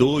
2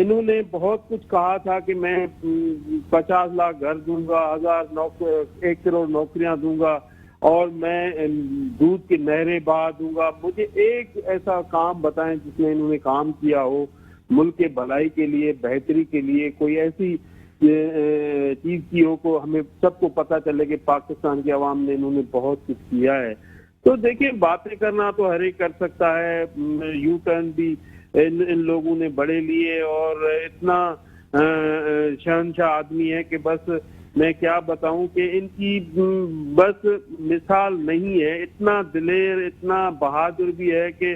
انہوں نے بہت کچھ کہا تھا کہ میں 50 لاکھ گھر دوں گا, 1 کروڑ نوکریاں دوں گا, اور میں دودھ کی نہریں بہا دوں گا. مجھے ایک ایسا کام بتائیں جس میں انہوں نے کام کیا ہو ملک کے بھلائی کے لیے, بہتری کے لیے, کوئی ایسی چیز کی ہو کو ہمیں سب کو پتہ چلے کہ پاکستان کی عوام نے انہوں نے بہت کچھ کیا ہے. تو دیکھیں, باتیں کرنا تو ہر ایک کر سکتا ہے, یو ٹرن بھی ان لوگوں نے بڑے لیے, اور اتنا شہنشاہ آدمی ہے کہ بس میں کیا بتاؤں کہ ان کی بس مثال نہیں ہے. اتنا دلیر, اتنا بہادر بھی ہے کہ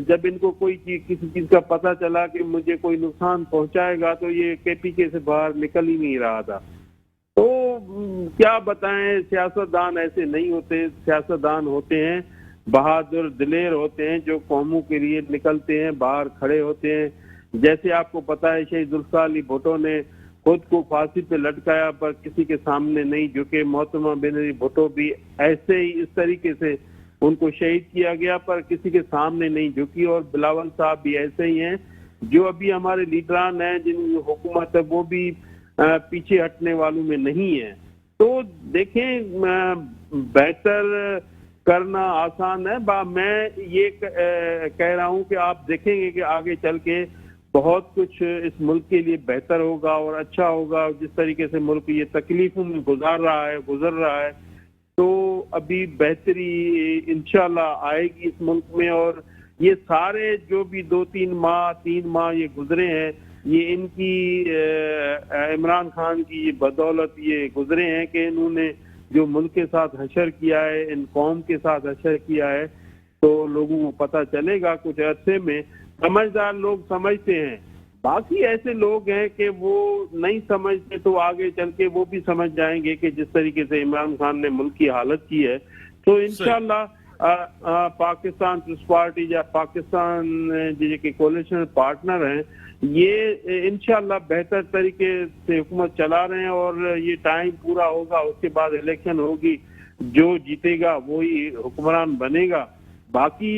جب ان کو کوئی چیز, کسی چیز کا پتہ چلا کہ مجھے کوئی نقصان پہنچائے گا تو یہ KPK سے باہر نکل ہی نہیں رہا تھا. تو کیا بتائیں, سیاستدان ایسے نہیں ہوتے. سیاستدان ہوتے ہیں بہادر, دلیر ہوتے ہیں, جو قوموں کے لیے نکلتے ہیں, باہر کھڑے ہوتے ہیں. جیسے آپ کو پتہ ہے شہید ذوالفقار علی بھٹو نے خود کو پھانسی پہ لٹکایا پر کسی کے سامنے نہیں جھکے. محترمہ بینظیر بھٹو بھی ایسے ہی اس طریقے سے ان کو شہید کیا گیا پر کسی کے سامنے نہیں جھکی. اور بلاول صاحب بھی ایسے ہی ہیں, جو ابھی ہمارے لیڈران ہیں جن کی حکومت ہے وہ بھی پیچھے ہٹنے والوں میں نہیں ہیں. تو دیکھیں, بہتر کرنا آسان ہے. میں یہ کہہ رہا ہوں کہ آپ دیکھیں گے کہ آگے چل کے بہت کچھ اس ملک کے لیے بہتر ہوگا اور اچھا ہوگا. جس طریقے سے ملک یہ تکلیفوں میں گزر رہا ہے تو ابھی بہتری انشاءاللہ آئے گی اس ملک میں. اور یہ سارے جو بھی 2-3 ماہ 3 ماہ یہ گزرے ہیں, یہ ان کی عمران خان کی یہ بدولت یہ گزرے ہیں کہ انہوں نے جو ملک کے ساتھ حشر کیا ہے, ان قوم کے ساتھ حشر کیا ہے. تو لوگوں کو پتہ چلے گا کچھ عرصے میں. سمجھدار لوگ سمجھتے ہیں, باقی ایسے لوگ ہیں کہ وہ نہیں سمجھتے, تو آگے چل کے وہ بھی سمجھ جائیں گے کہ جس طریقے سے عمران خان نے ملک کی حالت کی ہے. تو انشاءاللہ پاکستان پیپلز پارٹی یا پاکستان کے کولیشن پارٹنر ہیں, یہ انشاءاللہ بہتر طریقے سے حکومت چلا رہے ہیں. اور یہ ٹائم پورا ہوگا, اس کے بعد الیکشن ہوگی, جو جیتے گا وہی حکمران بنے گا. باقی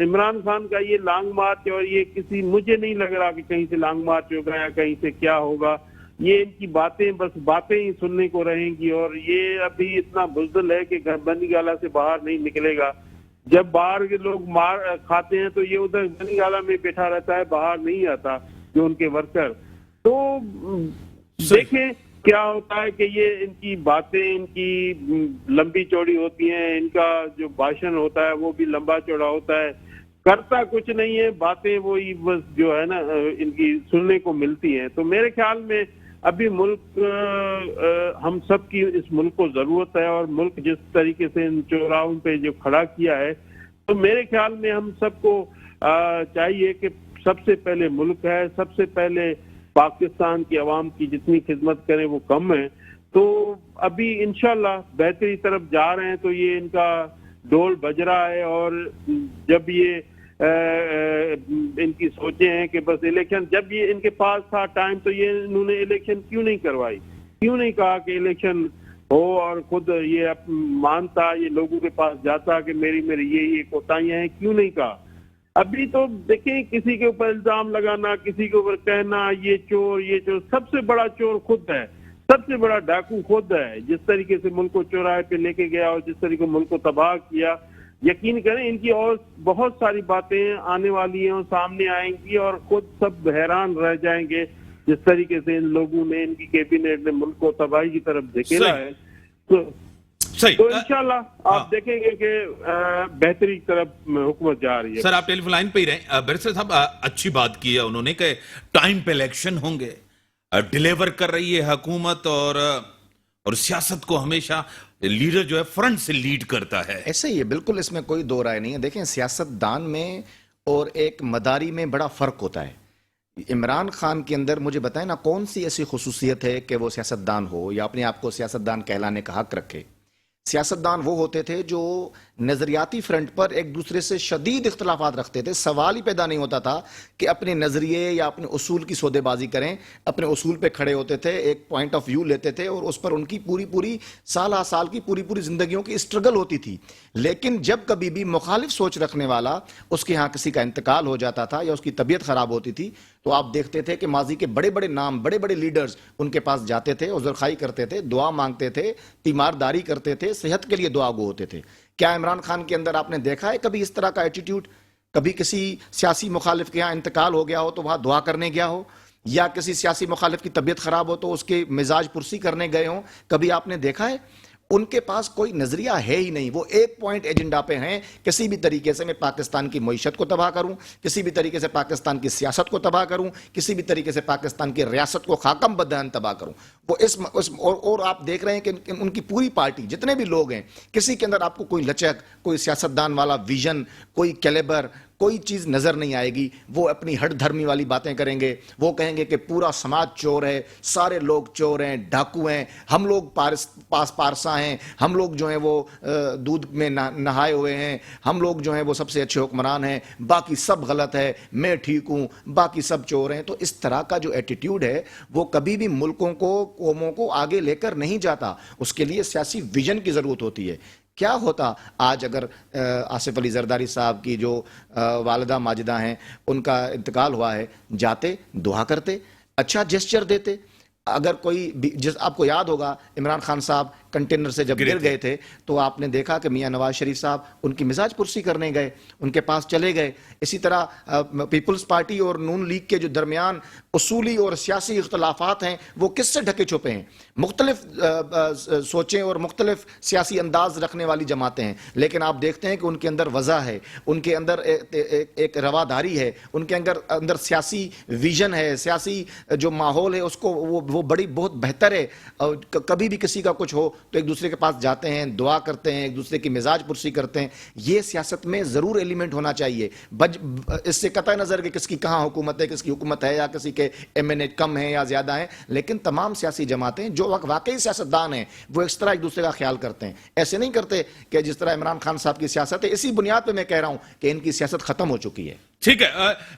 عمران خان کا یہ لانگ مارچ, اور یہ مجھے نہیں لگ رہا کہ کہیں سے لانگ مارچ ہوگا یا کہیں سے کیا ہوگا. یہ ان کی باتیں بس باتیں ہی سننے کو رہیں گی. اور یہ ابھی اتنا بزدل ہے کہ بنی گالہ سے باہر نہیں نکلے گا. جب باہر کے لوگ مار کھاتے ہیں تو یہ ادھر بنی گالہ میں بیٹھا رہتا ہے, باہر نہیں آتا, جو ان کے ورکر. تو دیکھیں کیا ہوتا ہے کہ یہ ان کی باتیں ان کی لمبی چوڑی ہوتی ہیں. ان کا جو بھاشن ہوتا ہے وہ بھی لمبا چوڑا ہوتا ہے, کرتا کچھ نہیں ہے. باتیں وہی بس جو ہے نا ان کی سننے کو ملتی ہیں. تو میرے خیال میں ابھی ملک, ہم سب کی اس ملک کو ضرورت ہے. اور ملک جس طریقے سے ان چوراہوں پہ جو کھڑا کیا ہے, تو میرے خیال میں ہم سب کو چاہیے کہ سب سے پہلے ملک ہے, سب سے پہلے پاکستان کی عوام کی جتنی خدمت کریں وہ کم ہے. تو ابھی انشاءاللہ بہتری طرف جا رہے ہیں. تو یہ ان کا ڈول بج رہا ہے. اور جب یہ ان کی سوچیں ہیں کہ بس الیکشن, جب یہ ان کے پاس تھا ٹائم, تو یہ انہوں نے الیکشن کیوں نہیں کروائی, کیوں نہیں کہا کہ الیکشن ہو, اور خود یہ مانتا, یہ لوگوں کے پاس جاتا کہ میری یہ کوتاہیاں ہیں, کیوں نہیں کہا. ابھی تو دیکھیں کسی کے اوپر الزام لگانا, کسی کے اوپر کہنا یہ چور, سب سے بڑا چور خود ہے, سب سے بڑا ڈاکو خود ہے. جس طریقے سے ملک کو چوراہے پہ لے کے گیا اور جس طریقے سے ملک کو تباہ کیا, یقین کریں ان کی اور بہت ساری باتیں آنے والی ہیں اور سامنے آئیں گی, اور خود سب حیران رہ جائیں گے جس طریقے سے ان لوگوں نے, ان کی کیبنٹ نے ملک کو تباہی کی طرف دھکیلا ہے. تو انشاءاللہ آپ دیکھیں گے کہ بہتری کی طرف حکومت جا رہی ہے. سر آپ ٹیلی فون لائن پہ ہی رہیں. بیرسٹر صاحب اچھی بات کی ہے انہوں نے کہ ٹائم پہ الیکشن ہوں گے, ڈیلیور کر رہی ہے حکومت, اور سیاست کو ہمیشہ لیڈر جو ہے فرنٹ سے لیڈ کرتا ہے. ایسے ہی ہے, بالکل اس میں کوئی دو رائے نہیں ہے. دیکھیں سیاست دان میں اور ایک مداری میں بڑا فرق ہوتا ہے. عمران خان کے اندر مجھے بتائیں نا کون سی ایسی خصوصیت ہے کہ وہ سیاست دان ہو یا اپنے آپ کو سیاست دان کہلانے کا حق رکھے. سیاستدان وہ ہوتے تھے جو نظریاتی فرنٹ پر ایک دوسرے سے شدید اختلافات رکھتے تھے. سوال ہی پیدا نہیں ہوتا تھا کہ اپنے نظریے یا اپنے اصول کی سودے بازی کریں. اپنے اصول پہ کھڑے ہوتے تھے, ایک پوائنٹ آف ویو لیتے تھے اور اس پر ان کی پوری سال کی پوری زندگیوں کی اسٹرگل ہوتی تھی. لیکن جب کبھی بھی مخالف سوچ رکھنے والا اس کے ہاں کسی کا انتقال ہو جاتا تھا یا اس کی طبیعت خراب ہوتی تھی تو آپ دیکھتے تھے کہ ماضی کے بڑے بڑے نام، بڑے بڑے لیڈرز ان کے پاس جاتے تھے، عذرخواہی کرتے تھے، دعا مانگتے تھے، تیمارداری کرتے تھے، صحت کے لیے دعا گو ہوتے تھے. کیا عمران خان کے اندر آپ نے دیکھا ہے کبھی اس طرح کا ایٹیٹیوڈ؟ کبھی کسی سیاسی مخالف کے یہاں انتقال ہو گیا ہو تو وہاں دعا کرنے گیا ہو، یا کسی سیاسی مخالف کی طبیعت خراب ہو تو اس کے مزاج پرسی کرنے گئے ہوں؟ کبھی آپ نے دیکھا ہے؟ ان کے پاس کوئی نظریہ ہے ہی نہیں. وہ ایک پوائنٹ ایجنڈا پہ ہیں، کسی بھی طریقے سے میں پاکستان کی معیشت کو تباہ کروں، کسی بھی طریقے سے پاکستان کی سیاست کو تباہ کروں، کسی بھی طریقے سے پاکستان کی ریاست کو خاکم بدہن تباہ کروں. وہ اور آپ دیکھ رہے ہیں کہ ان کی پوری پارٹی، جتنے بھی لوگ ہیں، کسی کے اندر آپ کو کوئی لچک، کوئی سیاستدان والا ویژن، کوئی کیلیبر، کوئی چیز نظر نہیں آئے گی. وہ اپنی ہٹ دھرمی والی باتیں کریں گے. وہ کہیں گے کہ پورا سماج چور ہے، سارے لوگ چور ہیں، ڈاکو ہیں، ہم لوگ پاس پارسا ہیں، ہم لوگ جو ہیں وہ دودھ میں نہائے ہوئے ہیں، ہم لوگ جو ہیں وہ سب سے اچھے حکمران ہیں، باقی سب غلط ہے، میں ٹھیک ہوں، باقی سب چور ہیں. تو اس طرح کا جو ایٹیٹیوڈ ہے وہ کبھی بھی ملکوں کو، قوموں کو آگے لے کر نہیں جاتا. اس کے لیے سیاسی ویژن کی ضرورت ہوتی ہے. کیا ہوتا آج اگر آصف علی زرداری صاحب کی جو والدہ ماجدہ ہیں ان کا انتقال ہوا ہے، جاتے، دعا کرتے، اچھا جسچر دیتے. اگر کوئی آپ کو یاد ہوگا عمران خان صاحب کنٹینر سے جب گر گئے تھے تو آپ نے دیکھا کہ میاں نواز شریف صاحب ان کی مزاج پرسی کرنے گئے، ان کے پاس چلے گئے. اسی طرح پیپلز پارٹی اور نون لیگ کے جو درمیان اصولی اور سیاسی اختلافات ہیں وہ کس سے ڈھکے چھپے ہیں؟ مختلف سوچیں اور مختلف سیاسی انداز رکھنے والی جماعتیں ہیں، لیکن آپ دیکھتے ہیں کہ ان کے اندر وضع ہے، ان کے اندر ایک رواداری ہے، ان کے اندر سیاسی ویژن ہے، سیاسی جو ماحول ہے اس کو وہ بڑی بہت بہتر ہے. کبھی بھی کسی کا کچھ ہو تو ایک دوسرے کے پاس جاتے ہیں، دعا کرتے ہیں، ایک دوسرے کی مزاج پرسی کرتے ہیں. یہ سیاست میں ضرور ایلیمنٹ ہونا چاہیے. اس سے قطع نظر کہ کس کی کہاں حکومت ہے، کس کی حکومت ہے، یا کسی کے ایم این اے کم ہیں یا زیادہ ہیں، لیکن تمام سیاسی جماعتیں جو واقعی سیاستدان ہیں وہ اس طرح ایک دوسرے کا خیال کرتے ہیں. ایسے نہیں کرتے کہ جس طرح عمران خان صاحب کی سیاست ہے. اسی بنیاد پہ میں کہہ رہا ہوں کہ ان کی سیاست ختم ہو چکی ہے. ٹھیک ہے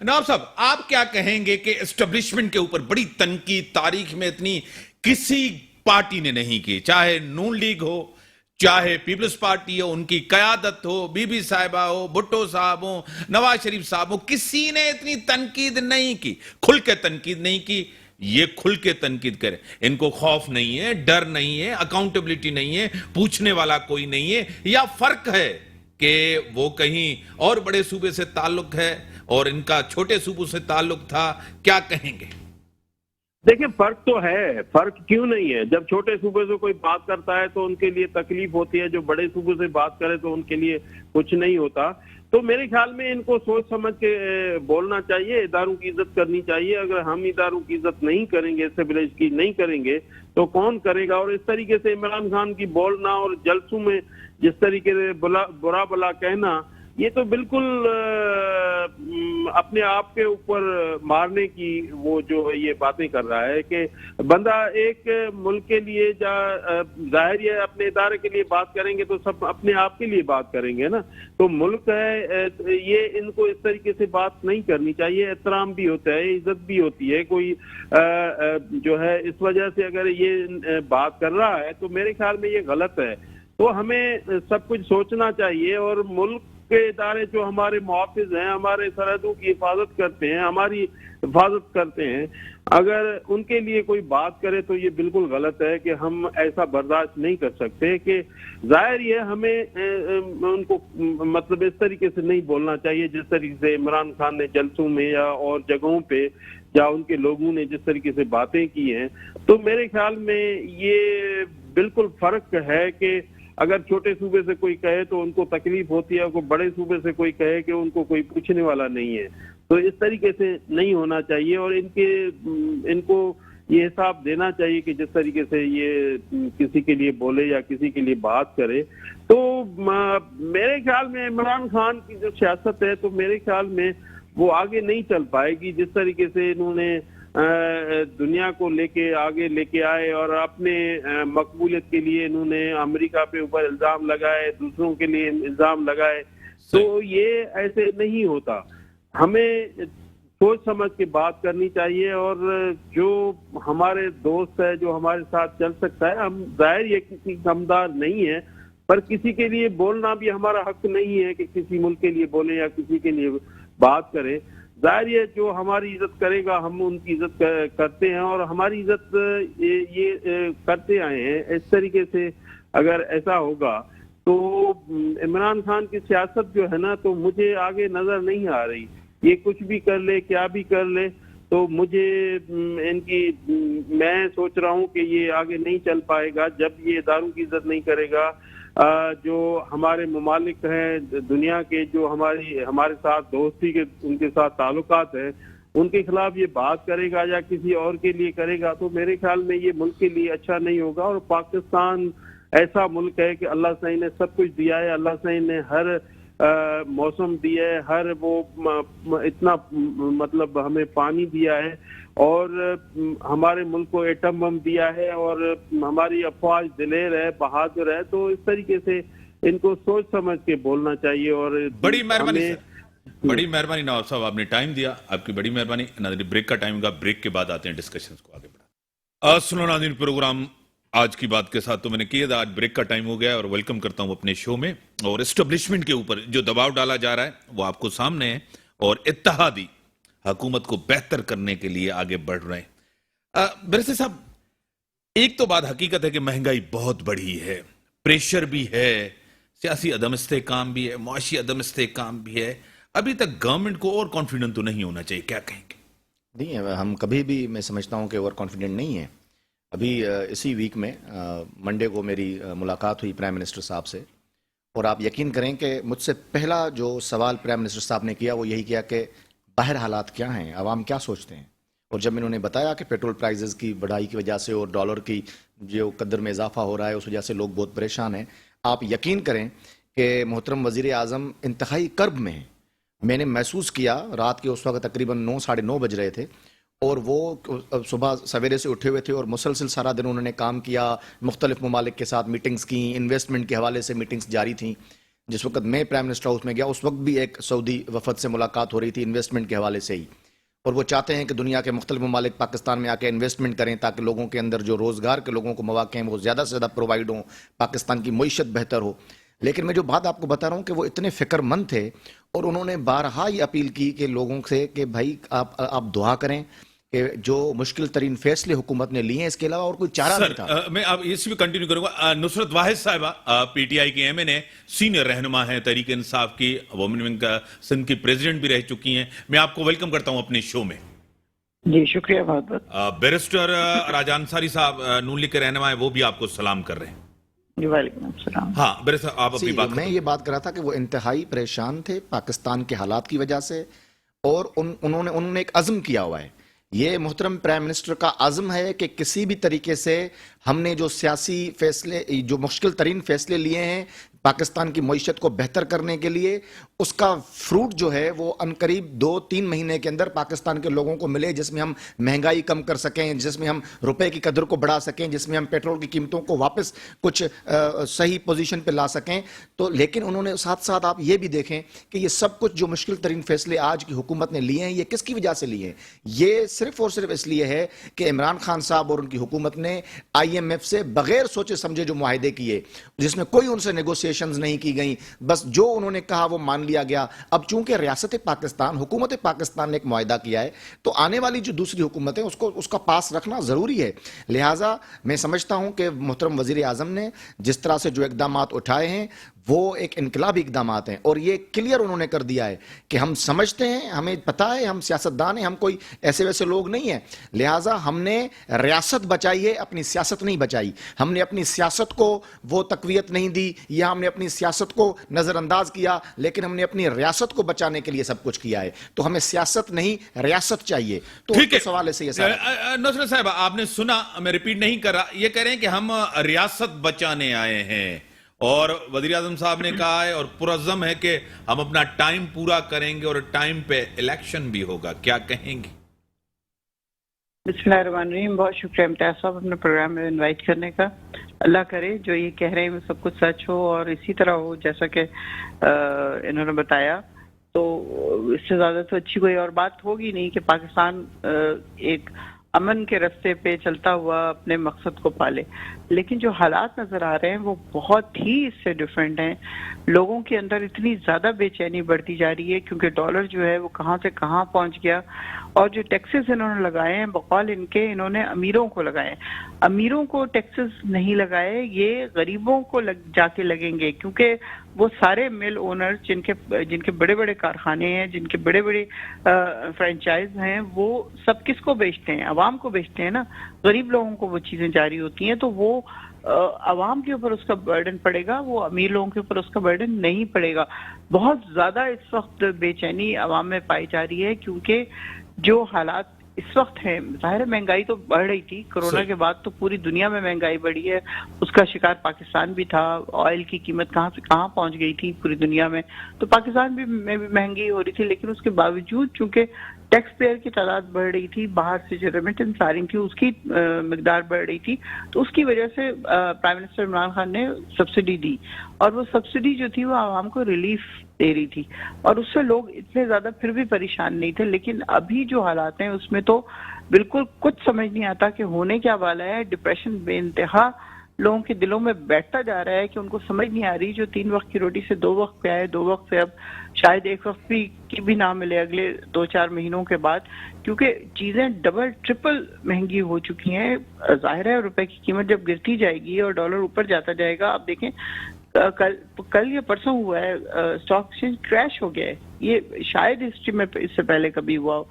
نواب صاحب، آپ کیا کہیں گے کہ اسٹیبلشمنٹ کے اوپر بڑی تنقید تاریخ میں اتنی کسی پارٹی نے نہیں کی، چاہے نون لیگ ہو، چاہے پیپلز پارٹی ہو، ان کی قیادت ہو، بی بی صاحبہ ہو، بھٹو صاحب ہو، نواز شریف صاحب ہو، کسی نے اتنی تنقید نہیں کی، کھل کے تنقید نہیں کی. یہ کھل کے تنقید کرے. ان کو خوف نہیں ہے، ڈر نہیں ہے، اکاؤنٹیبلٹی نہیں ہے، پوچھنے والا کوئی نہیں ہے، یا فرق ہے کہ وہ کہیں اور بڑے صوبے سے تعلق ہے اور ان کا چھوٹے صوبوں سے تعلق تھا؟ کیا کہیں گے؟ دیکھیں فرق تو ہے، فرق کیوں نہیں ہے؟ جب چھوٹے صوبے سے کوئی بات کرتا ہے تو ان کے لیے تکلیف ہوتی ہے، جو بڑے صوبے سے بات کرے تو ان کے لیے کچھ نہیں ہوتا. تو میرے خیال میں ان کو سوچ سمجھ کے بولنا چاہیے، اداروں کی عزت کرنی چاہیے. اگر ہم اداروں کی عزت نہیں کریں گے، اسٹیبلش کی نہیں کریں گے تو کون کرے گا؟ اور اس طریقے سے عمران خان کی بولنا اور جلسوں میں جس طریقے سے برا بلا کہنا، یہ تو بالکل اپنے آپ کے اوپر مارنے کی وہ جو یہ باتیں کر رہا ہے کہ بندہ ایک ملک کے لیے ظاہر ہے اپنے ادارے کے لیے بات کریں گے تو سب اپنے آپ کے لیے بات کریں گے نا. تو ملک ہے، یہ ان کو اس طریقے سے بات نہیں کرنی چاہیے. احترام بھی ہوتا ہے، عزت بھی ہوتی ہے. کوئی جو ہے اس وجہ سے اگر یہ بات کر رہا ہے تو میرے خیال میں یہ غلط ہے. تو ہمیں سب کچھ سوچنا چاہیے، اور ملک کے ادارے جو ہمارے محافظ ہیں، ہمارے سرحدوں کی حفاظت کرتے ہیں، ہماری حفاظت کرتے ہیں، اگر ان کے لیے کوئی بات کرے تو یہ بالکل غلط ہے کہ ہم ایسا برداشت نہیں کر سکتے. کہ ظاہر یہ ہمیں ان کو مطلب اس طریقے سے نہیں بولنا چاہیے جس طریقے سے عمران خان نے جلسوں میں یا اور جگہوں پہ یا ان کے لوگوں نے جس طریقے سے باتیں کی ہیں. تو میرے خیال میں یہ بالکل فرق ہے کہ اگر چھوٹے صوبے سے کوئی کہے تو ان کو تکلیف ہوتی ہے، کوئی بڑے صوبے سے کوئی کہے کہ ان کو کوئی پوچھنے والا نہیں ہے. تو اس طریقے سے نہیں ہونا چاہیے، اور ان کو یہ حساب دینا چاہیے کہ جس طریقے سے یہ کسی کے لیے بولے یا کسی کے لیے بات کرے. تو میرے خیال میں عمران خان کی جو سیاست ہے تو میرے خیال میں وہ آگے نہیں چل پائے گی. جس طریقے سے انہوں نے دنیا کو لے کے آگے لے کے آئے اور اپنے مقبولیت کے لیے انہوں نے امریکہ پہ اوپر الزام لگائے، دوسروں کے لیے الزام لگائے، تو یہ ایسے نہیں ہوتا. ہمیں سوچ سمجھ کے بات کرنی چاہیے، اور جو ہمارے دوست ہے جو ہمارے ساتھ چل سکتا ہے، ہم ظاہر یہ کسی کمدار نہیں ہے، پر کسی کے لیے بولنا بھی ہمارا حق نہیں ہے کہ کسی ملک کے لیے بولے یا کسی کے لیے بات کرے. ظاہر ہے جو ہماری عزت کرے گا ہم ان کی عزت کرتے ہیں اور ہماری عزت یہ کرتے آئے ہیں. اس طریقے سے اگر ایسا ہوگا تو عمران خان کی سیاست جو ہے نا تو مجھے آگے نظر نہیں آ رہی. یہ کچھ بھی کر لے کیا بھی کر لے تو مجھے ان کی میں سوچ رہا ہوں کہ یہ آگے نہیں چل پائے گا جب یہ اداروں کی عزت نہیں کرے گا. جو ہمارے ممالک ہیں دنیا کے جو ہمارے ساتھ دوستی کے ان کے ساتھ تعلقات ہیں ان کے خلاف یہ بات کرے گا یا کسی اور کے لیے کرے گا تو میرے خیال میں یہ ملک کے لیے اچھا نہیں ہوگا. اور پاکستان ایسا ملک ہے کہ اللہ تعالی نے سب کچھ دیا ہے. اللہ تعالی نے ہر موسم دیا ہے, ہر وہ اتنا مطلب ہمیں پانی دیا ہے اور ہمارے ملک کو ایٹم بم دیا ہے اور ہماری افواج دلیر ہے بہادر ہے. تو اس طریقے سے ان کو سوچ سمجھ کے بولنا چاہیے. اور بڑی مہربانی بڑی مہربانی نواب صاحب, آپ نے ٹائم دیا, آپ کی بڑی مہربانی. ناظرین بریک کا ٹائم ہوگا, بریک کے بعد آتے ہیں ڈسکشنز کو آگے بڑھا. سنو ناظرین, پروگرام آج کی بات کے ساتھ تو میں نے کیا تھا, آج بریک کا ٹائم ہو گیا اور ویلکم کرتا ہوں اپنے شو میں. اور اسٹیبلشمنٹ کے اوپر جو دباؤ ڈالا جا رہا ہے وہ آپ کو سامنے ہے اور اتحادی حکومت کو بہتر کرنے کے لیے آگے بڑھ رہے ہیں. برسے صاحب, ایک تو بات حقیقت ہے کہ مہنگائی بہت بڑھی ہے, پریشر بھی ہے, سیاسی عدم استحکام بھی ہے, معاشی عدم استحکام بھی ہے. ابھی تک گورنمنٹ کو اور کانفیڈنٹ تو نہیں ہونا چاہیے, کیا کہیں گے؟ نہیں, ہم کبھی بھی میں سمجھتا ہوں کہ اوور کانفیڈنٹ نہیں ہے. ابھی اسی ویک میں منڈے کو میری ملاقات ہوئی پرائم منسٹر صاحب سے, اور آپ یقین کریں کہ مجھ سے پہلا جو سوال پرائم منسٹر صاحب نے کیا وہ یہی کیا کہ باہر حالات کیا ہیں, عوام کیا سوچتے ہیں. اور جب انہوں نے بتایا کہ پیٹرول پرائزز کی بڑھائی کی وجہ سے اور ڈالر کی جو قدر میں اضافہ ہو رہا ہے اس وجہ سے لوگ بہت پریشان ہیں, آپ یقین کریں کہ محترم وزیر اعظم انتہائی کرب میں ہیں. میں نے محسوس کیا رات کے اس وقت تقریباً 9 ساڑھے 9 بج رہے تھے اور وہ صبح سویرے سے اٹھے ہوئے تھے اور مسلسل سارا دن انہوں نے کام کیا, مختلف ممالک کے ساتھ میٹنگز کی, انویسٹمنٹ کے حوالے سے میٹنگز جاری تھیں. جس وقت میں پرائم منسٹر ہاؤس میں گیا اس وقت بھی ایک سعودی وفد سے ملاقات ہو رہی تھی انویسٹمنٹ کے حوالے سے ہی, اور وہ چاہتے ہیں کہ دنیا کے مختلف ممالک پاکستان میں آ کے انویسٹمنٹ کریں تاکہ لوگوں کے اندر جو روزگار کے لوگوں کو مواقع ہیں وہ زیادہ سے زیادہ پرووائڈ ہوں, پاکستان کی معیشت بہتر ہو. لیکن میں جو بات آپ کو بتا رہا ہوں کہ وہ اتنے فکر مند تھے اور انہوں نے بارہا یہ اپیل کی کہ لوگوں سے کہ بھائی آپ دعا کریں کہ جو مشکل ترین فیصلے حکومت نے لیے ہیں اس کے علاوہ اور کوئی چارہ نہیں تھا. میں اب اس بھی کنٹینیو کروں گا. نصرت واحد صاحبہ پی ٹی آئی کی ایم این اے, سینئر رہنما ہیں تحریک انصاف کی, وومن ونگ کا سندھ کی پریزیڈنٹ بھی رہ چکی ہیں. میں آپ کو ویلکم کرتا ہوں اپنے شو میں. جی شکریہ بہت بہت. بیرسٹر راجہ انصاری صاحب نون لیگ کے رہنما ہیں, وہ بھی آپ کو سلام کر رہے ہیں. جی وعلیکم السلام. ہاں بیرسٹر آپ اپنی بات. میں یہ بات کر رہا تھا کہ وہ انتہائی پریشان تھے پاکستان کے حالات کی وجہ سے, اور انہوں نے ایک عزم کیا ہوا ہے. یہ محترم پرائم منسٹر کا عزم ہے کہ کسی بھی طریقے سے ہم نے جو سیاسی فیصلے, جو مشکل ترین فیصلے لیے ہیں پاکستان کی معیشت کو بہتر کرنے کے لیے, اس کا فروٹ جو ہے وہ انقریب 2-3 مہینے کے اندر پاکستان کے لوگوں کو ملے, جس میں ہم مہنگائی کم کر سکیں, جس میں ہم روپے کی قدر کو بڑھا سکیں, جس میں ہم پیٹرول کی قیمتوں کو واپس کچھ صحیح پوزیشن پہ لا سکیں. تو لیکن انہوں نے ساتھ ساتھ آپ یہ بھی دیکھیں کہ یہ سب کچھ جو مشکل ترین فیصلے آج کی حکومت نے لیے ہیں یہ کس کی وجہ سے لیے ہیں. یہ صرف اور صرف اس لیے ہے کہ عمران خان صاحب اور ان کی حکومت نے IMF سے بغیر سوچے سمجھے جو معاہدے کیے, جس میں کوئی ان سے نیگوسیشنز نہیں کی گئیں, بس جو انہوں نے کہا وہ مان لیا گیا. اب چونکہ ریاست پاکستان, حکومت پاکستان نے ایک معاہدہ کیا ہے تو آنے والی جو دوسری حکومتیں اس کا پاس رکھنا ضروری ہے. لہٰذا میں سمجھتا ہوں کہ محترم وزیر اعظم نے جس طرح سے جو اقدامات اٹھائے ہیں وہ ایک انقلابی اقدامات ہیں, اور یہ کلیئر انہوں نے کر دیا ہے کہ ہم سمجھتے ہیں, ہمیں پتہ ہے, ہم سیاستدان ہیں, ہم کوئی ایسے ویسے لوگ نہیں ہیں. لہٰذا ہم نے ریاست بچائی ہے, اپنی سیاست نہیں بچائی. ہم نے اپنی سیاست کو وہ تقویت نہیں دی یا ہم نے اپنی سیاست کو نظر انداز کیا, لیکن ہم نے اپنی ریاست کو بچانے کے لیے سب کچھ کیا ہے. تو ہمیں سیاست نہیں ریاست چاہیے. تو اس سوال سے یہ نصرت صاحب آپ نے سنا, میں ریپیٹ نہیں کر رہا, یہ کہہ رہے ہیں کہ ہم ریاست بچانے آئے ہیں, اور وزیر اعظم صاحب نے کہا ہے اور پرعزم ہے کہ ہم اپنا ٹائم پورا کریں گے اور ٹائم پہ الیکشن بھی ہوگا. کیا کہیں گے؟ بسم اللہ الرحمن الرحیم. بہت شکریہ امتیاز صاحب اپنے پروگرام میں انوائٹ کرنے کا. اللہ کرے جو یہ کہہ رہے ہیں وہ سب کچھ سچ ہو اور اسی طرح ہو جیسا کہ انہوں نے بتایا. تو اس سے زیادہ تو اچھی کوئی اور بات ہوگی نہیں کہ پاکستان ایک امن کے رستے پہ چلتا ہوا اپنے مقصد کو پالے. لیکن جو حالات نظر آ رہے ہیں وہ بہت ہی اس سے ڈفرینٹ ہیں. لوگوں کے اندر اتنی زیادہ بے چینی بڑھتی جا رہی ہے کیونکہ ڈالر جو ہے وہ کہاں سے کہاں پہنچ گیا, اور جو ٹیکسز انہوں نے لگائے ہیں بقول ان کے انہوں نے امیروں کو لگائے. امیروں کو ٹیکسز نہیں لگائے, یہ غریبوں کو جا کے لگیں گے, کیونکہ وہ سارے مل اونر جن کے بڑے بڑے کارخانے ہیں, جن کے بڑے بڑے فرینچائز ہیں, وہ سب کس کو بیچتے ہیں؟ عوام کو بیچتے ہیں نا. غریب لوگوں کو وہ چیزیں جاری ہوتی ہیں, تو وہ عوام کے اوپر اس کا برڈن پڑے گا, وہ امیر لوگوں کے اوپر اس کا برڈن نہیں پڑے گا. بہت زیادہ اس وقت بے چینی عوام میں پائی جا رہی ہے کیونکہ جو حالات اس وقت ہیں, ظاہر ہے مہنگائی تو بڑھ رہی تھی کرونا کے بعد, تو پوری دنیا میں مہنگائی بڑھی ہے, اس کا شکار پاکستان بھی تھا. آئل کی قیمت کہاں سے کہاں پہنچ گئی تھی پوری دنیا میں, تو پاکستان میں بھی مہنگی ہو رہی تھی, لیکن اس کے باوجود چونکہ ٹیکس پیئر کی تعداد بڑھ رہی تھی, باہر سے جو ریمیٹنس آ رہی تھی اس کی مقدار بڑھ رہی تھی, تو اس کی وجہ سے پرائم منسٹر عمران خان نے سبسڈی دی, اور وہ سبسڈی جو تھی وہ عوام کو ریلیف دے رہی تھی, اور اس سے لوگ اتنے زیادہ پھر بھی پریشان نہیں تھے. لیکن ابھی جو حالات ہیں اس میں تو بالکل کچھ سمجھ نہیں آتا کہ ہونے کیا والا ہے. ڈپریشن بے انتہا لوگوں کے دلوں میں بیٹھتا جا رہا ہے کہ ان کو سمجھ نہیں آ رہی, جو 3 وقت کی روٹی سے 2 وقت پہ آئے, 2 وقت سے اب شاید 1 وقت کی بھی نہ ملے اگلے 2-4 مہینوں کے بعد, کیونکہ چیزیں ڈبل ٹرپل مہنگی ہو چکی ہیں. ظاہر ہے روپے کی قیمت جب گرتی جائے گی اور ڈالر اوپر جاتا جائے گا, آپ دیکھیں کل یا پرسوں ہوا ہے اسٹاک ایکسچینج کریش ہو گیا ہے. یہ شاید ہسٹری میں اس سے پہلے کبھی ہوا ہو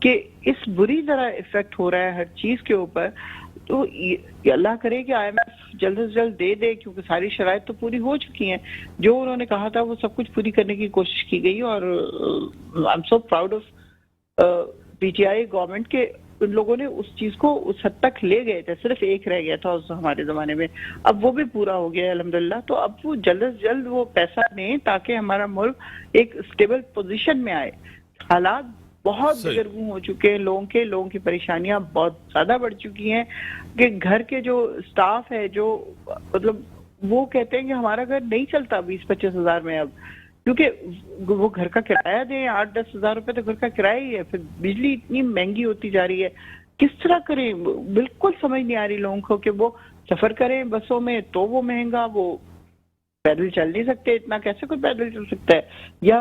کہ اس بری طرح افیکٹ ہو رہا ہے ہر چیز کے اوپر. تو یہ اللہ کرے کہ آئی ایم ایف جلد سے جلد دے دے, کیونکہ ساری شرائط تو پوری ہو چکی ہیں. جو انہوں نے کہا تھا وہ سب کچھ پوری کرنے کی کوشش کی گئی, اور I am so proud of P T I government کے ان لوگوں نے اس چیز کو اس حد تک لے گئے تھے. صرف ایک رہ گیا تھا اس ہمارے زمانے میں, اب وہ بھی پورا ہو گیا ہے الحمدللہ. تو اب وہ جلد سے جلد وہ پیسہ دیں تاکہ ہمارا ملک ایک اسٹیبل پوزیشن میں آئے. حالات بہت دگرگوں ہو چکے ہیں, لوگوں کی پریشانیاں بہت زیادہ بڑھ چکی ہیں کہ گھر کے جو سٹاف ہے, جو مطلب وہ کہتے ہیں کہ ہمارا گھر نہیں چلتا 20-25 ہزار میں اب, کیونکہ وہ گھر کا کرایہ دیں 8-10 ہزار روپے تو گھر کا کرایہ ہی ہے, پھر بجلی اتنی مہنگی ہوتی جا رہی ہے, کس طرح کریں؟ بالکل سمجھ نہیں آ رہی لوگوں کو کہ وہ سفر کریں بسوں میں تو وہ مہنگا, وہ پیدل چل نہیں سکتے, اتنا کیسے کوئی پیدل چل سکتا ہے, یا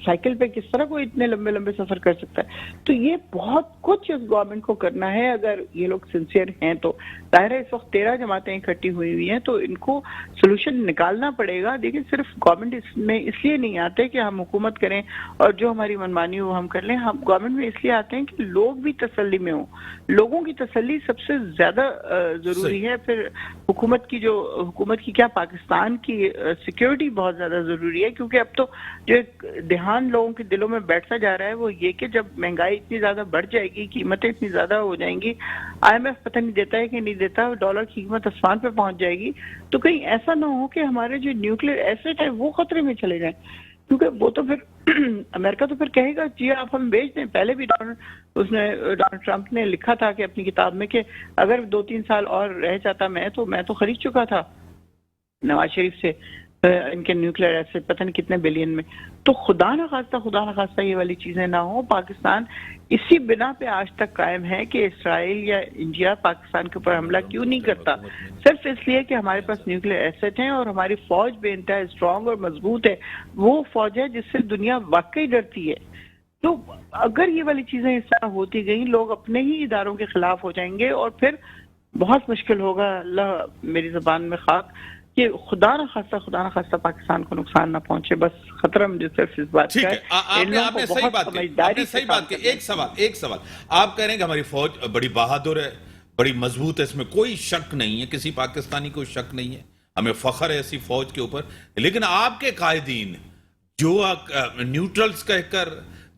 سائیکل پہ کس طرح کوئی اتنے لمبے لمبے سفر کر سکتا ہے. تو یہ بہت کچھ اس گورنمنٹ کو کرنا ہے اگر یہ لوگ سنسیئر ہیں تو. ظاہر ہے اس وقت 13 جماعتیں اکٹھی ہوئی ہیں تو ان کو سولوشن نکالنا پڑے گا. دیکھیں صرف گورنمنٹ اس میں اس لیے نہیں آتے کہ ہم حکومت کریں اور جو ہماری منمانی ہو ہم کر لیں, ہم گورنمنٹ میں اس لیے آتے ہیں کہ لوگ بھی تسلی میں ہوں. لوگوں کی تسلی سب سے زیادہ ضروری ہے. پھر حکومت کی کیا پاکستان کی سیکیورٹی بہت زیادہ ضروری ہے, کیونکہ اب تو جو ایک دھیان لوگوں کے دلوں میں بیٹھتا جا رہا ہے وہ یہ کہ جب مہنگائی اتنی زیادہ بڑھ جائے گی, قیمتیں اتنی زیادہ ہو جائیں گی, آئی ایم ایف پتہ نہیں دیتا ہے کہ نہیں دیتا, ڈالر کی قیمت آسمان پہ پہنچ جائے گی, تو کہیں ایسا نہ ہو کہ ہمارے جو نیوکلیر ایسٹ ہے وہ خطرے میں چلے جائیں. کیونکہ وہ تو پھر امریکہ تو پھر کہے گا جی آپ ہم بیچ دیں. پہلے بھی ڈونلڈ ٹرمپ نے لکھا تھا کہ اپنی کتاب میں کہ اگر 2-3 سال اور رہ جاتا میں تو خرید چکا تھا نواز شریف سے ان کے نیوکلیر ایسٹ پتہ نہیں کتنے بلین میں. تو خدا نہ خواستہ یہ والی چیزیں نہ ہوں. پاکستان اسی بنا پہ آج تک قائم ہے کہ اسرائیل یا انڈیا پاکستان کے اوپر حملہ کیوں نہیں کرتا, صرف اس لیے کہ ہمارے پاس نیوکلیر ایسٹ ہیں اور ہماری فوج بے انتہا اسٹرانگ اور مضبوط ہے. وہ فوج ہے جس سے دنیا واقعی ڈرتی ہے. تو اگر یہ والی چیزیں اس طرح ہوتی گئیں, لوگ اپنے ہی اداروں کے خلاف ہو جائیں گے اور پھر بہت مشکل ہوگا. اللہ میری زبان میں خاک کہ خدا نہ خواستہ پاکستان کو نقصان نہ پہنچے. بس خطرہ مجھے صرف اس بات کا ہے. آپ نے صحیح بات کی. ایک سوال آپ کہہ رہے ہیں کہ ہماری فوج بڑی بہادر ہے, بڑی مضبوط ہے, اس میں کوئی شک نہیں ہے, کسی پاکستانی کو شک نہیں ہے, ہمیں فخر ہے ایسی فوج کے اوپر. لیکن آپ کے قائدین جو نیوٹرلز کہہ کر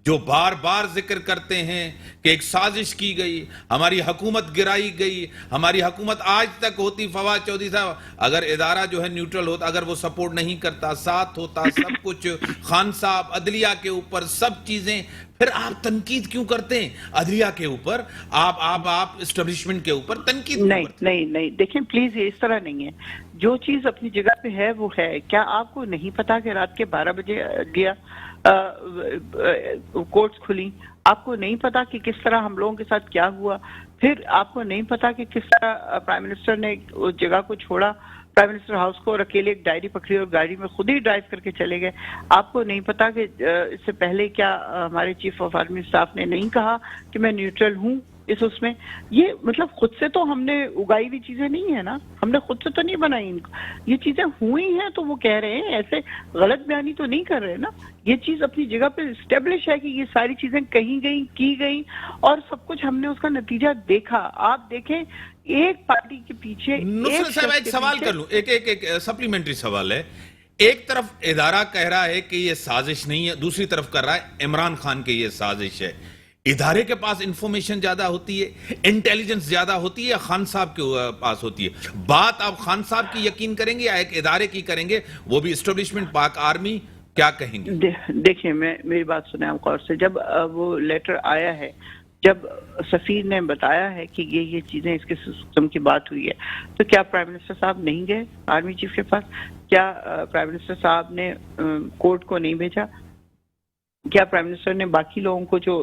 جو بار بار ذکر کرتے ہیں کہ ایک سازش کی گئی, ہماری حکومت گرائی گئی, ہماری حکومت آج تک ہوتی, فواد چودھری صاحب اگر ادارہ جو ہے نیوٹرل ہوتا, اگر وہ سپورٹ نہیں کرتا, ساتھ ہوتا, سب کچھ, خان صاحب عدلیہ کے اوپر سب چیزیں, پھر آپ تنقید کیوں کرتے ہیں عدلیہ کے اوپر, آپ اسٹیبلشمنٹ کے اوپر تنقید کیوں کرتے ہیں؟ نہیں دیکھیں پلیز یہ اس طرح نہیں ہے. جو چیز اپنی جگہ پہ ہے وہ ہے. کیا آپ کو نہیں پتا کہ رات کے 12 بجے عدلیہ کورٹس کھلی؟ آپ کو نہیں پتا کہ کس طرح ہم لوگوں کے ساتھ کیا ہوا؟ پھر آپ کو نہیں پتا کہ کس طرح پرائم منسٹر نے اس جگہ کو چھوڑا، پرائم منسٹر ہاؤس کو، اور اکیلے ایک ڈائری پکڑی اور گاڑی میں خود ہی ڈرائیو کر کے چلے گئے. آپ کو نہیں پتا کہ اس سے پہلے کیا ہمارے چیف آف آرمی اسٹاف نے نہیں کہا کہ میں نیوٹرل ہوں اس میں. یہ مطلب خود سے تو ہم نے اگائی ہوئی چیزیں نہیں ہیں نا، ہم نے خود سے تو نہیں بنائی ان کو، یہ چیزیں ہوئی ہیں تو وہ کہہ رہے ہیں، ایسے غلط بیانی تو نہیں کر رہے نا. یہ چیز اپنی جگہ پہ اسٹیبلش ہے کہ یہ ساری چیزیں کہیں گئی، کی گئی، اور سب کچھ ہم نے اس کا نتیجہ دیکھا. آپ دیکھیں ایک پارٹی کے پیچھے نصرت صاحب ایک سوال کر لوں، ایک سپلیمنٹری سوال ہے. ایک طرف ادارہ کہہ رہا ہے کہ یہ سازش نہیں ہے، دوسری طرف کر رہا ہے عمران خان کی یہ سازش ہے. ادارے کے پاس انفارمیشن زیادہ ہوتی ہے، انٹیلیجنس زیادہ ہوتی ہے، یا خان صاحب کے پاس ہوتی ہے؟ بات آپ خان صاحب کی یقین کریں گے یا ایک ادارے کی کریں گے، وہ بھی اسٹیبلشمنٹ پاک آرمی، کیا کہیں گے؟ دیکھیں میری بات سنیں آپ غور سے. جب وہ لیٹر آیا ہے، جب سفیر نے بتایا ہے کہ یہ چیزیں اس کے سسٹم کی بات ہوئی ہے، تو کیا پرائم منسٹر صاحب نہیں گئے آرمی چیف کے پاس؟ کیا پرائم منسٹر صاحب نے کورٹ کو نہیں بھیجا؟ کیا پرائم منسٹر نے باقی لوگوں کو جو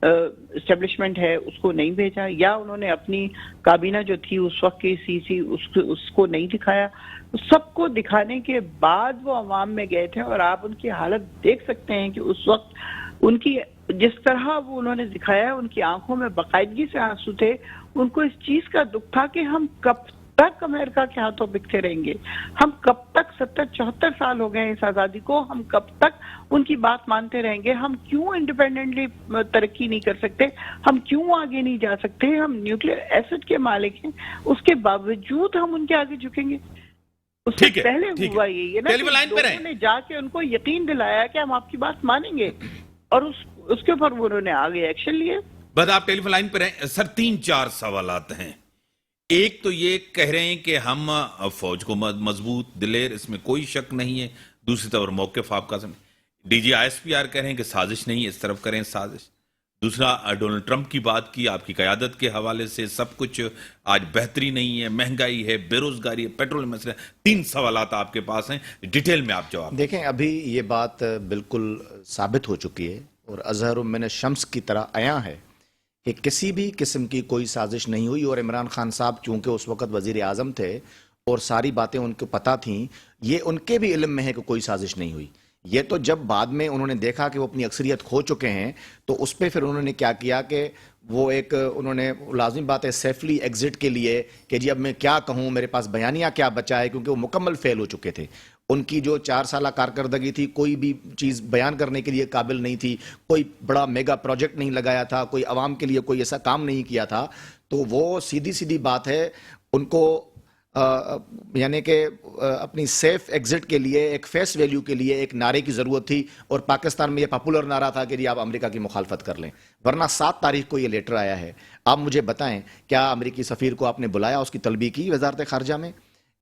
اسٹیبلشمنٹ ہے اس کو نہیں بھیجا؟ یا انہوں نے اپنی کابینہ جو تھی اس وقت کی سی اس کو نہیں دکھایا؟ سب کو دکھانے کے بعد وہ عوام میں گئے تھے، اور آپ ان کی حالت دیکھ سکتے ہیں کہ اس وقت ان کی جس طرح وہ انہوں نے دکھایا، ان کی آنکھوں میں باقاعدگی سے آنسو تھے. ان کو اس چیز کا دکھ تھا کہ ہم کب تک امریکہ کے ہاتھوں بکتے رہیں گے، ہم کب تک 70-74 سال ہو گئے ہیں اس آزادی کو، ہم کب تک ان کی بات مانتے رہیں گے، ہم کیوں انڈیپینڈنٹلی ترقی نہیں کر سکتے، ہم کیوں آگے نہیں جا سکتے، ہم نیوکلیئر ایسڈ کے مالک ہیں، اس کے باوجود ہم ان کے آگے جھکیں گے. اس سے پہلے ہوا یہ نا کہ لوگوں نے جا کے ان کو یقین دلایا کہ ہم آپ کی بات مانیں گے، اور اس کے اوپر انہوں نے آگے ایکشن لیے. بس آپ ٹیلی فون لائن پر ہیں سر. 3-4 سوالات ہیں. ایک تو یہ کہہ رہے ہیں کہ ہم فوج کو مضبوط دلیر، اس میں کوئی شک نہیں ہے. دوسری طرف موقف آپ کا D G I S P R کہہ رہے ہیں کہ سازش نہیں ہے، اس طرف کریں سازش. دوسرا ڈونلڈ ٹرمپ کی بات کی، آپ کی قیادت کے حوالے سے سب کچھ آج بہتری نہیں ہے، مہنگائی ہے، بے روزگاری ہے، پیٹرول مسئلہ. 3 سوالات آپ کے پاس ہیں، ڈیٹیل میں آپ جواب دیکھیں. ابھی یہ بات بالکل ثابت ہو چکی ہے اور اظہر من الشمس کی طرح عیاں ہے کہ کسی بھی قسم کی کوئی سازش نہیں ہوئی. اور عمران خان صاحب چونکہ اس وقت وزیر اعظم تھے اور ساری باتیں ان کو پتہ تھیں، یہ ان کے بھی علم میں ہے کہ کوئی سازش نہیں ہوئی. یہ تو جب بعد میں انہوں نے دیکھا کہ وہ اپنی اکثریت کھو چکے ہیں تو اس پہ پھر انہوں نے کیا کیا کہ وہ ایک انہوں نے لازمی بات ہے سیفلی ایگزٹ کے لیے کہ جی اب میں کیا کہوں، میرے پاس بیانیہ کیا بچا ہے، کیونکہ وہ مکمل فیل ہو چکے تھے. ان کی جو 4 سالہ کارکردگی تھی کوئی بھی چیز بیان کرنے کے لیے قابل نہیں تھی، کوئی بڑا میگا پروجیکٹ نہیں لگایا تھا، کوئی عوام کے لیے کوئی ایسا کام نہیں کیا تھا. تو وہ سیدھی بات ہے ان کو یعنی کہ اپنی سیف ایگزٹ کے لیے ایک فیس ویلیو کے لیے ایک نعرے کی ضرورت تھی. اور پاکستان میں یہ پاپولر نعرہ تھا کہ جی آپ امریکہ کی مخالفت کر لیں. ورنہ 7 تاریخ کو یہ لیٹر آیا ہے. آپ مجھے بتائیں کیا امریکی سفیر کو آپ نے بلایا، اس کی طلبی کی وزارت خارجہ میں؟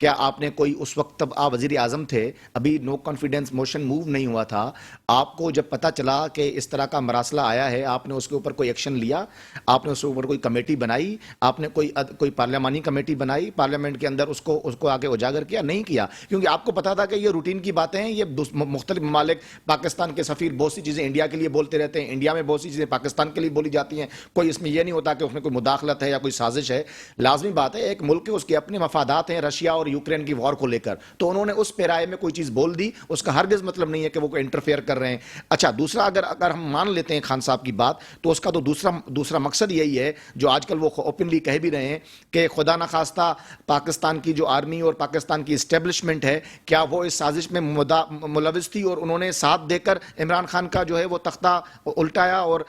کیا آپ نے کوئی اس وقت تب آپ وزیر اعظم تھے، ابھی نو کانفیڈنس موشن موو نہیں ہوا تھا، آپ کو جب پتہ چلا کہ اس طرح کا مراسلہ آیا ہے آپ نے اس کے اوپر کوئی ایکشن لیا؟ آپ نے اس کے اوپر کوئی کمیٹی بنائی؟ آپ نے کوئی پارلیمانی کمیٹی بنائی پارلیمنٹ کے اندر، اس کو آگے اجاگر کیا؟ نہیں کیا، کیونکہ آپ کو پتا تھا کہ یہ روٹین کی باتیں ہیں. یہ مختلف ممالک، پاکستان کے سفیر بہت سی چیزیں انڈیا کے لیے بولتے رہتے ہیں، انڈیا میں بہت سی چیزیں پاکستان کے لیے بولی جاتی ہیں. کوئی اس میں یہ نہیں ہوتا کہ اس میں کوئی مداخلت ہے یا کوئی سازش ہے. لازمی بات ہے ایک ملک کے اس کے اپنے مفادات ہیں، رشیا اور یوکرین کی وار کو لے کر، تو انہوں نے اس پیرائے میں کوئی چیز بول دی، اس کا ہرگز مطلب نہیں ہے کہ وہ کوئی انٹرفیئر کر رہے ہیں. اچھا دوسرا اگر ہم مان لیتے ہیں خان صاحب کی بات، تو اس کا تو دوسرا مقصد یہی ہے جو آج کل وہ اوپنلی کہہ بھی رہے ہیں کہ خدا نخواستہ پاکستان کی جو آرمی اور پاکستان کی اسٹیبلشمنٹ ہے کیا وہ اس سازش میں ملوث تھی اور انہوں نے ساتھ دے کر عمران خان کا جو ہے وہ تختہ الٹایا اور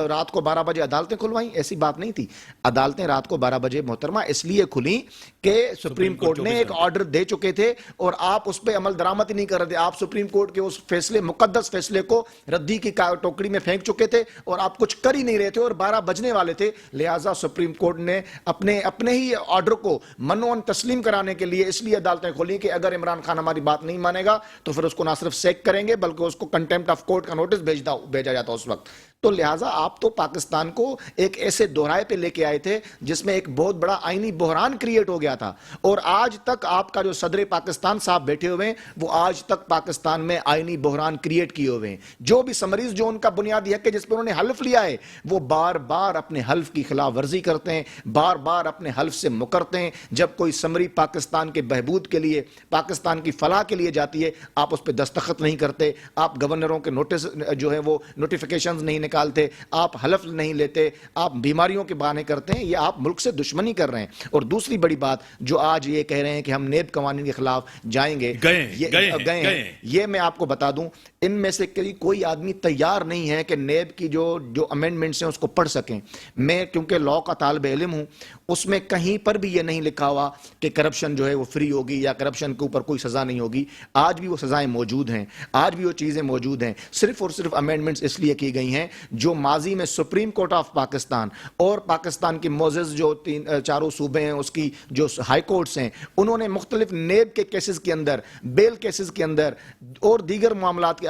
رات کو 12 بجے عدالتیں کھلوائیں؟ ایسی بات نہیں تھی. عدالتیں رات کو 12 بجے محترمہ اس لیے کھلیں کہ سپریم کورٹ نے ایک آرڈر دے چکے تھے اور آپ اس پہ عمل درآمد ہی نہیں کر رہے تھے. آپ سپریم کورٹ کے اس فیصلے، مقدس فیصلے کو ردی کی ٹوکری میں پھینک چکے تھے اور آپ کچھ کر ہی نہیں رہے تھے اور 12 بجنے والے تھے. لہٰذا سپریم کورٹ نے اپنے ہی آرڈر کو منو تسلیم کرانے کے لیے اس لیے عدالتیں کھولی کہ اگر عمران خان ہماری بات نہیں مانے گا تو پھر اس کو نہ صرف سیک کریں گے بلکہ اس کو کنٹیمپٹ آف کورٹ کا نوٹس بھیجا جاتا اس وقت. تو لہٰذا آپ تو پاکستان کو ایک ایسے دہرائے پہ لے کے آئے تھے جس میں ایک بہت بڑا آئینی بحران کریٹ ہو گیا تھا، اور آج تک آپ کا جو صدر پاکستان صاحب بیٹھے ہوئے ہیں وہ آج تک پاکستان میں آئینی بحران کریٹ کیے ہوئے ہیں۔ جو بھی سمریز جو ان کا بنیادی حق ہے جس پر انہوں نے حلف لیا ہے، وہ بار بار اپنے حلف کی خلاف ورزی کرتے ہیں، بار بار اپنے حلف سے مکرتے ہیں۔ جب کوئی سمری پاکستان کے بہبود کے لیے، پاکستان کی فلاح کے لیے جاتی ہے، آپ اس پہ دستخط نہیں کرتے، آپ گورنروں کے نوٹس جو ہے وہ نوٹیفیکیشنز نہیں نکالتے، آپ حلف نہیں لیتے، آپ بیماریوں کے بہانے کرتے ہیں۔ یہ آپ ملک سے دشمنی کر رہے ہیں۔ اور دوسری بڑی بات جو آج یہ کہہ رہے ہیں کہ ہم نیب قوانین کے خلاف جائیں گے، گئے ہیں، یہ میں آپ کو بتا دوں ان میں سے کوئی آدمی تیار نہیں ہے کہ نیب کی جو امینڈمنٹس ہیں اس کو پڑھ سکیں۔ میں کیونکہ لاء کا طالب علم ہوں، اس میں کہیں پر بھی یہ نہیں لکھا ہوا کہ کرپشن جو ہے وہ فری ہوگی یا کرپشن کے اوپر کوئی سزا نہیں ہوگی۔ آج بھی وہ سزائیں موجود ہیں، آج بھی وہ چیزیں موجود ہیں، صرف اور صرف امینڈمنٹس اس لیے کی گئی ہیں جو ماضی میں سپریم کورٹ آف پاکستان اور پاکستان کی معزز جو چاروں صوبے ہیں اس کی جو ہائی کورٹس ہیں، انہوں نے مختلف نیب کے کیسز کے اندر، بیل کیسز کے اندر اور دیگر معاملات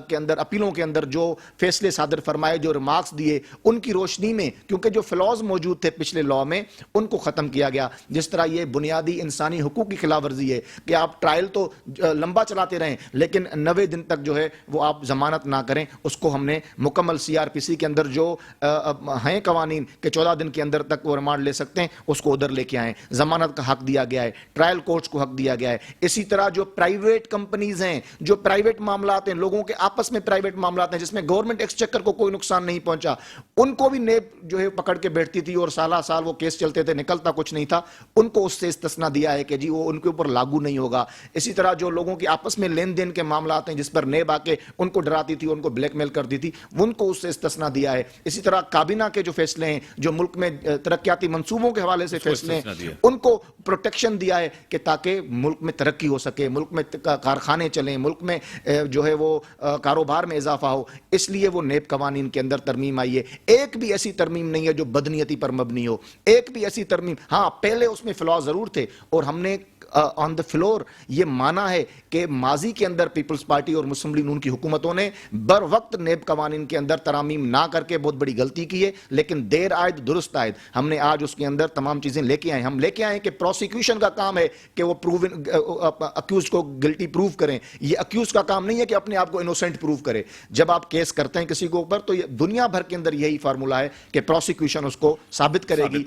کے اندر، اپیلوں کے اندر جو فیصلے صادر فرمائے، جو ریمارکس دیے، ان کی روشنی میں کیونکہ جو فلاز موجود تھے پچھلے لاء میں ان کو ختم کیا گیا۔ جس طرح یہ بنیادی انسانی حقوق کی خلاف ورزی ہے کہ آپ ٹرائل تو لمبا چلاتے رہیں لیکن 90 دن تک جو ہے وہ آپ ضمانت نہ کریں، اس کو ہم نے مکمل CRPC کے اندر جو ہیں قوانین کہ 14 دن کے اندر تک وہ ریمانڈ لے سکتے ہیں، اس کو ادھر لے کے آئیں۔ ضمانت کا حق دیا گیا ہے، ٹرائل کورٹس کو حق دیا گیا ہے۔ اسی طرح جو پرائیویٹ کمپنیز ہیں، جو پرائیویٹ معاملات ہیں، لوگوں کے آپس میں پرائیویٹ معاملات ہیں جس میں گورنمنٹ ایکسچیکر کو کوئی نقصان نہیں پہنچا، ان کو بھی نیب جو ہے پکڑ کے بیٹھتی تھی اور سالہ سال وہ کیس چلتے تھے، نکلتا کچھ نہیں تھا، ان کو اس سے استثنا دیا ہے کہ جی وہ ان کے اوپر لاگو نہیں ہوگا۔ اسی طرح جو لوگوں کی آپس میں لین دین کے معاملات ہیں جس پر نیب آ کے ان کو ڈراتی تھی، ان کو بلیک میل کرتی تھی، ان کو اس سے استثنا دیا ہے۔ اسی طرح کابینہ کے جو فیصلے ہیں، جو ملک میں ترقیاتی منصوبوں کے حوالے سے فیصلے ہیں، ان کو پروٹیکشن دیا ہے کہ تاکہ ملک میں ترقی ہو سکے، ملک میں کارخانے چلیں، ملک میں جو ہے وہ کاروبار میں اضافہ ہو۔ اس لیے وہ نیب قوانین کے اندر ترمیم آئی ہے۔ ایک بھی ایسی ترمیم نہیں ہے جو بدنیتی پر مبنی ہو، ایک بھی ایسی ترمیم، ہاں پہلے اس میں فلاز ضرور تھے اور ہم نے آن دا فلور یہ مانا ہے کہ ماضی کے اندر پیپلز پارٹی اور مسلم لیگ نون کی حکومتوں نے بر وقت نیب قوانین کے اندر ترامیم نہ کر کے بہت بڑی غلطی کی ہے، لیکن دیر آئے درست آئے۔ ہم نے آج اس کے اندر تمام چیزیں لے کے آئے، ہم لے کے آئے کہ پروسیکیوشن کا کام ہے کہ وہ اکیوز کو گلٹی پروو کریں۔ یہ اکیوز کا کام نہیں ہے کہ اپنے آپ کو انوسنٹ پروو کرے۔ جب آپ کیس کرتے ہیں کسی کے اوپر تو دنیا بھر کے اندر یہی فارمولہ ہے کہ پروسیکیوشن اس کو ثابت کرے گی۔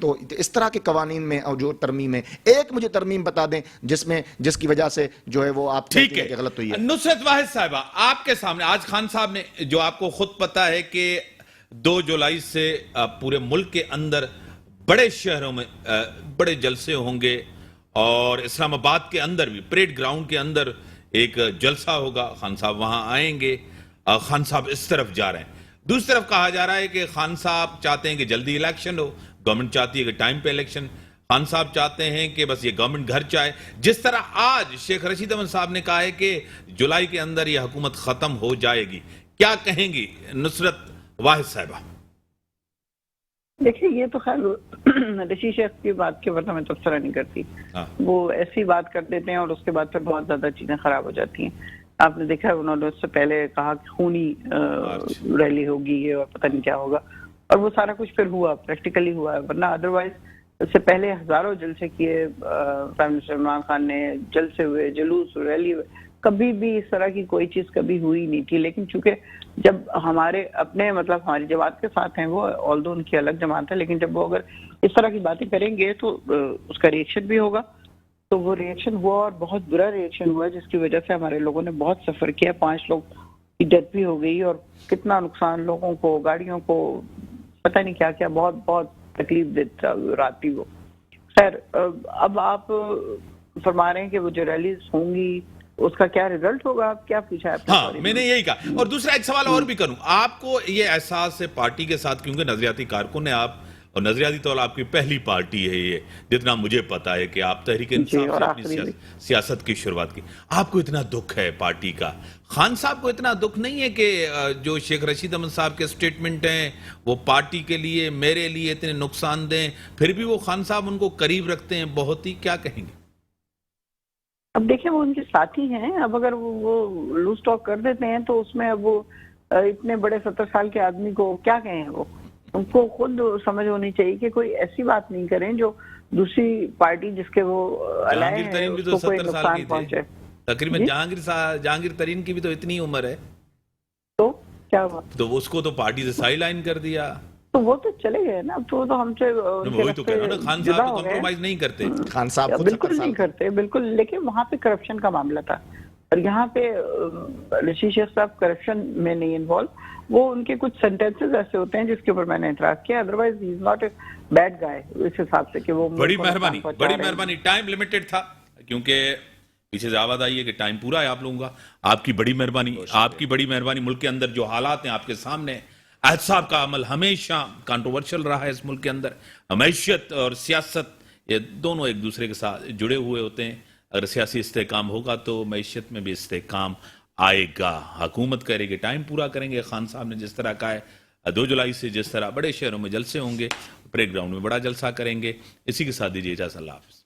تو اس طرح کے قوانین میں جو ترمیم ہے، ایک مجھے ترمیم بتا دیں جس کی وجہ سے جو ہے وہ آپ ٹھیک ہے کہ غلط ہوئی ہے۔ نصرت واحد صاحبہ، آپ کے سامنے آج خان صاحب نے جو آپ کو خود پتا ہے کہ 2 جولائی سے پورے ملک کے اندر بڑے شہروں میں بڑے جلسے ہوں گے اور اسلام آباد کے اندر بھی پریڈ گراؤنڈ کے اندر ایک جلسہ ہوگا، خان صاحب وہاں آئیں گے، خان صاحب اس طرف جا رہے ہیں۔ دوسری طرف کہا جا رہا ہے کہ خان صاحب چاہتے ہیں کہ جلدی الیکشن ہو، گورنمنٹ چاہتی ہے کہ ٹائم پہ الیکشن، خان صاحب چاہتے ہیں کہ بس یہ گورنمنٹ گھر چاہے۔ جس طرح آج شیخ رشید احمد صاحب نے کہا ہے کہ جولائی کے اندر یہ حکومت ختم ہو جائے گی، کیا کہیں گی نصرت واحد صاحبہ؟ دیکھیے یہ تو خیر رشید شیخ کی بات کے اوپر میں تبصرہ نہیں کرتی، وہ ایسی بات کر دیتے ہیں اور اس کے بعد پھر بہت زیادہ چیزیں خراب ہو جاتی ہیں۔ آپ نے دیکھا انہوں نے اس سے پہلے کہا کہ خونی ریلی ہوگی اور پتہ نہیں کیا ہوگا، اور وہ سارا کچھ پھر ہوا، پریکٹیکلی ہوا ہے، ورنہ ادروائز اس سے پہلے ہزاروں جلسے کیے پرائم منسٹر عمران خان نے، جلسے ہوئے، جلوس، ریلی ہوئے، کبھی بھی اس طرح کی کوئی چیز کبھی ہوئی نہیں تھی۔ لیکن چونکہ جب ہمارے اپنے مطلب ہماری جماعت کے ساتھ ہیں وہ، آلدو ان کی الگ جماعت ہے، لیکن جب وہ اگر اس طرح کی باتیں کریں گے تو اس کا ریئیکشن بھی ہوگا، تو وہ ریئیکشن ہوا اور بہت برا ریئیکشن ہوا، جس کی وجہ سے ہمارے لوگوں نے بہت سفر کیا، 5 لوگ کی ڈیتھ بھی ہو گئی اور کتنا نقصان لوگوں کو، گاڑیوں کو، پتہ نہیں کیا کیا، بہت بہت تکلیف دیتا رات بھی وہ۔ خیر اب آپ فرما رہے ہیں کہ وہ جو ریلیز ہوں گی اس کا کیا ریزلٹ ہوگا، آپ کیا پوچھا ہے؟ ہاں میں نے یہی کہا، اور دوسرا ایک سوال اور بھی کروں، آپ کو یہ احساس ہے پارٹی کے ساتھ، کیونکہ نظریاتی کارکن ہیں آپ اور نظریاتی طور آپ کی پہلی پارٹی ہے یہ، جتنا مجھے پتا ہے کہ آپ تحریک انصاف سے اپنی سیاست کی شروعات کی، آپ کو اتنا دکھ ہے پارٹی کا، خان صاحب کو اتنا دکھ نہیں ہے کہ جو شیخ رشید احمد صاحب کے سٹیٹمنٹ ہیں وہ پارٹی کے لیے، میرے لیے اتنے نقصان دیں، پھر بھی وہ خان صاحب ان کو قریب رکھتے ہیں بہت ہی، کیا کہیں گے؟ اب دیکھیں وہ ان کے ساتھی ہیں، اب اگر وہ لوز ٹاک کر دیتے ہیں تو اس میں اب وہ اتنے بڑے 70 سال کے آدمی کو کیا کہیں وہ؟ ان کو خود سمجھ ہونی چاہیے کہ کوئی ایسی بات نہیں کریں جو دوسری پارٹی جس کے وہ الائے جہانگیر ہیں ترین بھی اس تو کو کوئی 70 سال نقصان کی پہنچے. تھے تقریباً. جہانگیر ترین کی بھی تو اتنی عمر ہے, تو کیا ہوا؟ تو اس کو تو پارٹی سے سائیڈ لائن کر دیا. تو وہ تو چلے گئے نا, تو ہم سے وہی تو کہہ رہا ہوں نا, خان صاحب تو کمپرومائز نہیں کرتے. خان صاحب خود بالکل نہیں کرتے, بالکل. لیکن وہاں پہ کرپشن کا معاملہ تھا, اور یہاں پہ رشی شیخ صاحب کرپشن میں نہیں انوالو. وہ ان کے کچھ سینٹینسز ایسے ہوتے ہیں جس کے اوپر میں نے اعتراض کیا, otherwise he is not a bad guy اس حساب سے کہ وہ بڑی مہربانی. ٹائم لمیٹڈ تھا کیونکہ پیچھے سے آواز آئی ہے کہ ٹائم پورا ہے آپ لوگوں کا. آپ کی بڑی مہربانی. ملک کے اندر جو حالات ہیں آپ کے سامنے. احتساب کا عمل ہمیشہ کنٹروورشل رہا ہے اس ملک کے اندر. معیشت اور سیاست یہ دونوں ایک دوسرے کے ساتھ جڑے ہوئے ہوتے ہیں. اگر سیاسی استحکام ہوگا تو معیشت میں بھی استحکام آئے گا. حکومت کرے گی, ٹائم پورا کریں گے. خان صاحب نے جس طرح کہا ہے 2 جولائی سے جس طرح بڑے شہروں میں جلسے ہوں گے, پریڈ گراؤنڈ میں بڑا جلسہ کریں گے. اسی کے ساتھ دیجیے اجازت. اللہ حافظ.